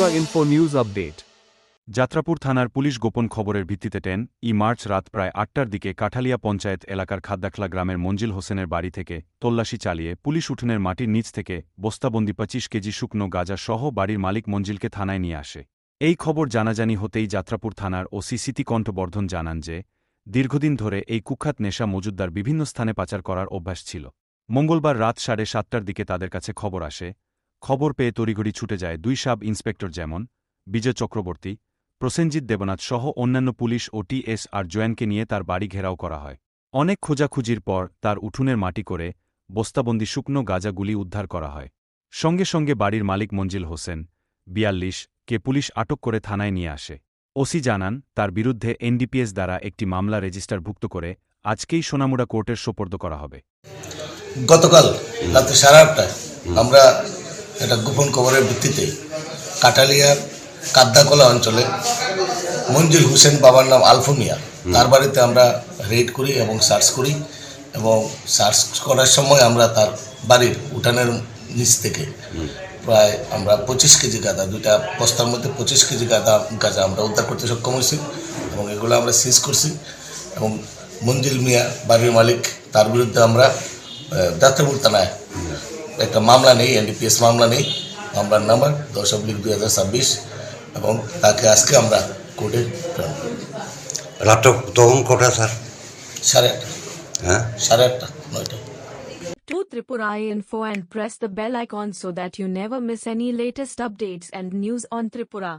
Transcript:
Tripura Info News Update. Jatrapur থানার police গোপন খবরের ভিত্তিতে মার্চ রাত প্রায় ৮টার দিকে কাঠালিয়া পঞ্চায়েত এলাকার খাদ্দাখলা গ্রামের মঞ্জিল হোসেনের বাড়ি থেকে তল্লাশি চালিয়ে পুলিশ উঠোনের মাটির নিচ থেকে বস্তাবন্দি ২৫ কেজি শুকনো গাঁজা সহ বাড়ির মালিক মঞ্জিলকে থানায় নিয়ে আসে। এই খবর জানাজানি হতেই যাত্রাপুর থানার ওসি সিতিকণ্ঠবর্ধন জানান যে দীর্ঘদিন ধরে এই কুখ্যাত নেশা মজুদ্দার বিভিন্ন স্থানে পাচার করার অভ্যাস ছিল। মঙ্গলবার রাত ৭:৩০টার দিকে তাদের কাছে খবর আসে। খবর পেয়ে তড়িঘড়ি ছুটে যায় ২ সাব ইন্সপেক্টর যেমন বিজয় চক্রবর্তী, প্রসেনজিৎ দেবনাথ সহ অন্যান্য পুলিশ ও টিএসআর জোয়ানকে নিয়ে তার বাড়ি ঘেরাও করা হয়। অনেক খোঁজাখুঁজির পর তার উঠোনের মাটি করে বস্তাবন্দি শুকনো গাঁজাগুলি উদ্ধার করা হয়। সঙ্গে সঙ্গে বাড়ির মালিক মঞ্জিল হোসেন ৪২ কে পুলিশ আটক করে থানায় নিয়ে আসে। ওসি জানান তার বিরুদ্ধে এনডিপিএস দ্বারা একটি মামলা রেজিস্টারভুক্ত করে আজকেই সোনামুড়া কোর্টের সোপর্দ করা হবে। গতকাল রাতে ৮:৩০টায় আমরা একটা গোপন খবরের ভিত্তিতে কাঠালিয়ার কাদ্দাকলা অঞ্চলে মঞ্জিল হোসেন বাবার নাম আলফু মিয়া, তার বাড়িতে আমরা রেড করি এবং সার্চ করি। এবং সার্চ করার সময় আমরা তার বাড়ির উঠানের নিচ থেকে প্রায় আমরা ২৫ কেজি গাঁজা, দুইটা বস্তার মধ্যে ২৫ কেজি গাঁজা আমরা উদ্ধার করতে সক্ষম হয়েছি এবং এগুলো আমরা সিজ করছি। এবং মঞ্জিল মিয়া বাড়ির মালিক, তার বিরুদ্ধে আমরা যাত্রাপুর থানায় একটা মামলা নেই, এনডিপিএস মামলা নেই, মামলার নাম্বার ১০/২০২৬ এবং তাকে আজকে আমরা কোর্টে প্রেরণ করি। রাত তখন কটা স্যার? ৮:৩০। হ্যাঁ, ৮:৩০, ৯টা। To Tripura Info and press the bell icon so that you never miss any latest updates and news on Tripura.